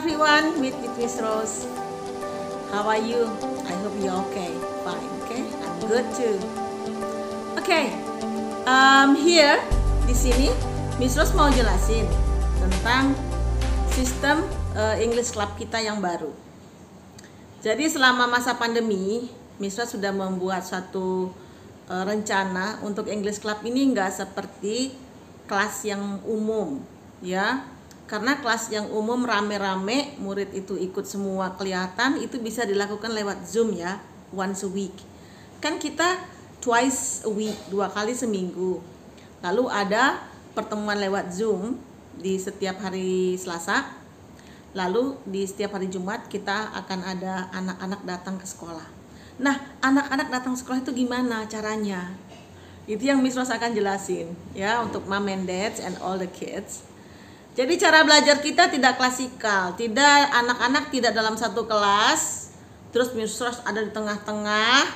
everyone, with Miss Rose. How are you? I hope you're okay. Fine, okay? I'm good too. Okay, here di sini Miss Rose mau jelasin tentang sistem English Club kita yang baru. Jadi selama masa pandemi, Miss Rose sudah membuat suatu rencana untuk English Club ini nggak seperti kelas yang umum, ya. Karena kelas yang umum rame-rame, murid itu ikut semua kelihatan, itu bisa dilakukan lewat Zoom ya, once a week. Kan kita twice a week, 2 kali seminggu. Lalu ada pertemuan lewat Zoom di setiap hari Selasa. Lalu di setiap hari Jumat kita akan ada anak-anak datang ke sekolah. Nah, anak-anak datang ke sekolah itu gimana caranya? Itu yang Miss Rose akan jelasin ya, untuk mom and dads and all the kids. Jadi cara belajar kita tidak klasikal, tidak anak-anak tidak dalam satu kelas, terus Miss Rose ada di tengah-tengah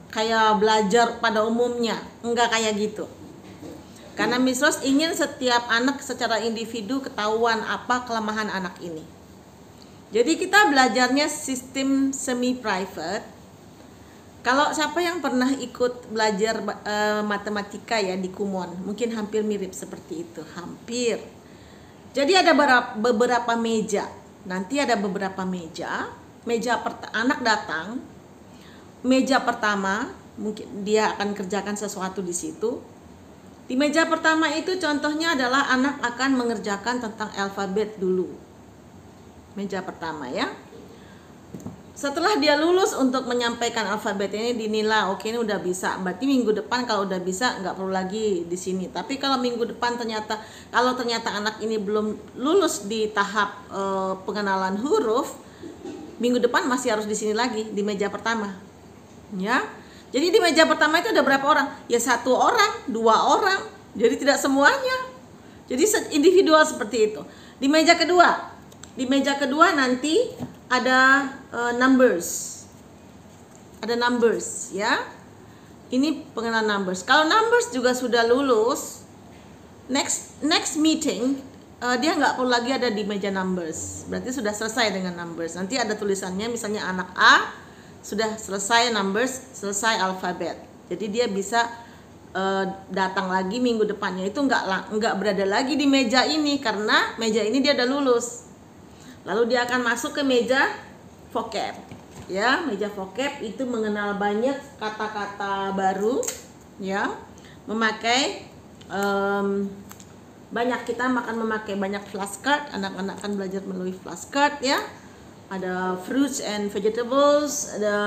kayak belajar pada umumnya, enggak kayak gitu. Karena Miss Rose ingin setiap anak secara individu ketahuan apa kelemahan anak ini. Jadi kita belajarnya sistem semi private. Kalau siapa yang pernah ikut belajar matematika ya di Kumon, mungkin hampir mirip seperti itu, hampir. Jadi ada beberapa meja. Nanti ada beberapa meja. Anak datang. Meja pertama mungkin dia akan kerjakan sesuatu di situ. Di meja pertama itu contohnya adalah anak akan mengerjakan tentang alfabet dulu. Meja pertama ya. Setelah dia lulus untuk menyampaikan alfabet ini dinilai oke, ini udah bisa. Berarti minggu depan kalau udah bisa nggak perlu lagi di sini. Tapi kalau minggu depan ternyata anak ini belum lulus di tahap pengenalan huruf, minggu depan masih harus di sini lagi di meja pertama. Ya. Jadi di meja pertama itu ada berapa orang? Ya 1 orang, 2 orang. Jadi tidak semuanya. Jadi individual seperti itu. Di meja kedua nanti ada numbers. Ada numbers ya. Ini pengenalan numbers. Kalau numbers juga sudah lulus, next meeting dia nggak perlu lagi ada di meja numbers. Berarti sudah selesai dengan numbers. Nanti ada tulisannya misalnya anak A sudah selesai numbers, selesai alfabet. Jadi dia bisa datang lagi minggu depannya. Itu nggak berada lagi di meja ini karena meja ini dia udah lulus. Lalu dia akan masuk ke meja vocab. Ya, meja vocab itu mengenal banyak kata-kata baru, ya. Memakai kita akan memakai banyak flashcard. Anak-anak akan belajar melalui flashcard ya. Ada fruits and vegetables, ada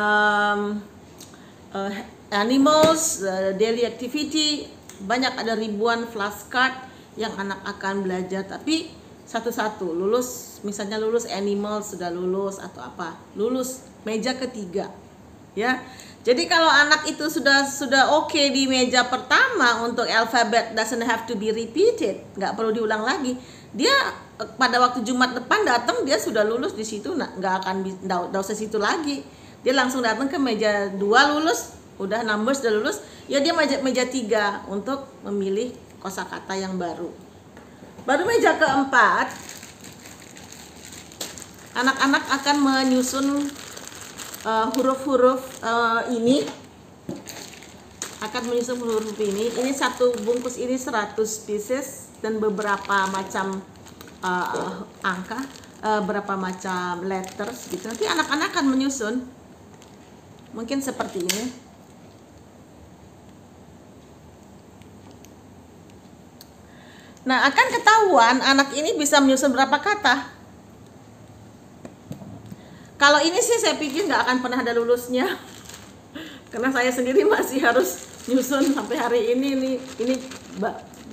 animals, daily activity. Banyak, ada ribuan flashcard yang anak akan belajar, tapi satu-satu lulus, misalnya lulus animal sudah lulus atau apa, lulus meja ketiga ya. Jadi kalau anak itu sudah oke di meja pertama untuk alfabet, doesn't have to be repeated, nggak perlu diulang lagi. Dia pada waktu Jumat depan datang dia sudah lulus di situ, nggak usah situ lagi, dia langsung datang ke meja 2 lulus, udah numbers udah lulus ya, dia meja 3 untuk memilih kosakata yang baru. Baru meja keempat, anak-anak akan menyusun huruf-huruf ini. Akan menyusun huruf ini. Ini satu bungkus ini 100 pieces dan beberapa macam angka, berapa macam letters gitu. Nanti anak-anak akan menyusun. Mungkin seperti ini. Nah, akan ketahuan anak ini bisa menyusun berapa kata. Kalau ini sih saya pikir nggak akan pernah ada lulusnya. Karena saya sendiri masih harus nyusun sampai hari ini. Ini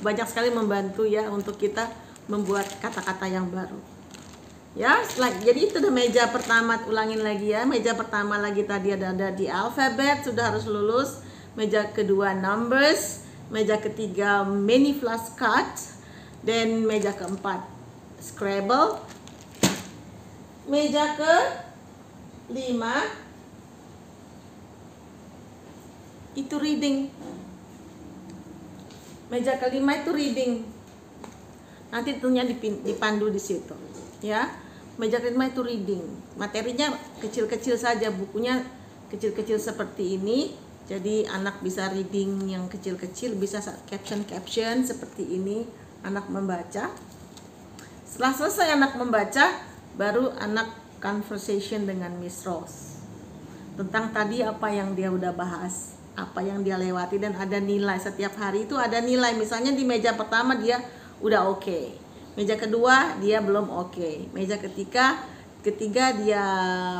banyak sekali membantu ya untuk kita membuat kata-kata yang baru. Ya, jadi itu udah meja pertama, ulangin lagi ya. Meja pertama lagi tadi ada di alfabet, sudah harus lulus. Meja kedua numbers, meja ketiga mini flashcards. Dan meja keempat Scrabble. Meja ke-5 itu reading. Meja ke-5 itu reading. Nanti tentunya dipandu di situ, ya. Meja kelima itu reading. Materinya kecil-kecil saja, bukunya kecil-kecil seperti ini. Jadi anak bisa reading yang kecil-kecil, bisa caption-caption seperti ini, anak membaca. Setelah selesai anak membaca, baru anak conversation dengan Miss Rose. Tentang tadi apa yang dia udah bahas, apa yang dia lewati, dan ada nilai. Setiap hari itu ada nilai. Misalnya di meja pertama dia udah oke. Meja kedua dia belum oke. Meja ketiga dia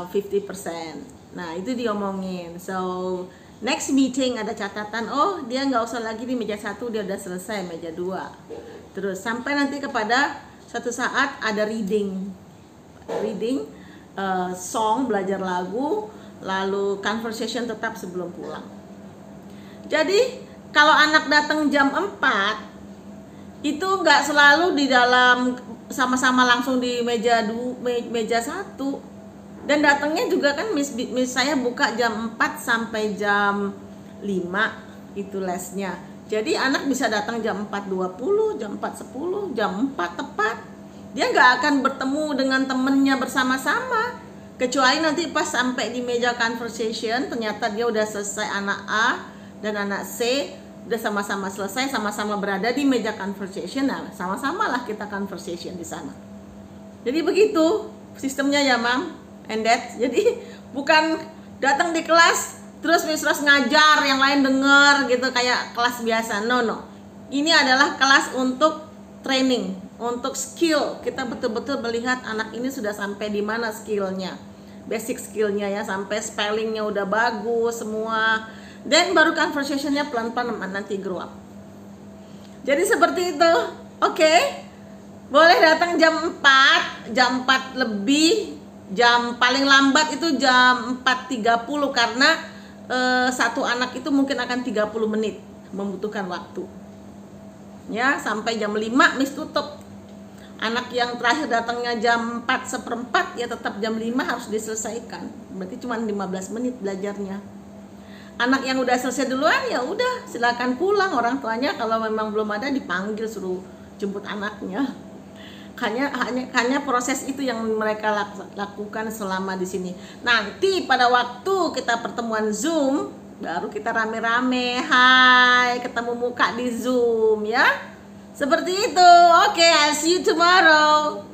50%. Nah, itu diomongin. So, next meeting ada catatan, oh dia nggak usah lagi di meja 1, dia udah selesai meja 2. Terus sampai nanti kepada suatu saat ada reading, song, belajar lagu, lalu conversation tetap sebelum pulang. Jadi kalau anak datang jam 4, itu nggak selalu di dalam sama-sama langsung di meja 1. Dan datangnya juga kan Miss saya buka jam 4 sampai jam 5 itu lesnya. Jadi anak bisa datang jam 4.20, jam 4.10, jam 4 tepat. Dia nggak akan bertemu dengan temennya bersama-sama, kecuali nanti pas sampai di meja conversation ternyata dia udah selesai, anak A dan anak C udah sama-sama selesai, sama-sama berada di meja conversation. Nah, sama-sama lah kita conversation di sana. Jadi begitu sistemnya ya, Mam and Dad. Jadi bukan datang di kelas terus Miss Rose ngajar, yang lain denger gitu kayak kelas biasa. No. Ini adalah kelas untuk training, untuk skill. Kita betul-betul melihat anak ini sudah sampai di mana skillnya, basic skillnya ya, sampai spellingnya udah bagus semua. Dan baru conversationnya pelan-pelan nanti grow up. Jadi seperti itu. Oke. Boleh datang jam 4, jam 4 lebih, jam paling lambat itu jam 4.30 karena satu anak itu mungkin akan 30 menit membutuhkan waktu. Ya, sampai jam 5 Miss tutup. Anak yang terakhir datangnya jam 4:15 ya tetap jam 5 harus diselesaikan. Berarti cuma 15 menit belajarnya. Anak yang udah selesai duluan ya udah silakan pulang, orang tuanya kalau memang belum ada dipanggil suruh jemput anaknya. Hanya proses itu yang mereka lakukan selama di sini. Nanti pada waktu kita pertemuan Zoom baru kita rame-rame, hai, ketemu muka di Zoom ya. Seperti itu. Oke, I'll see you tomorrow.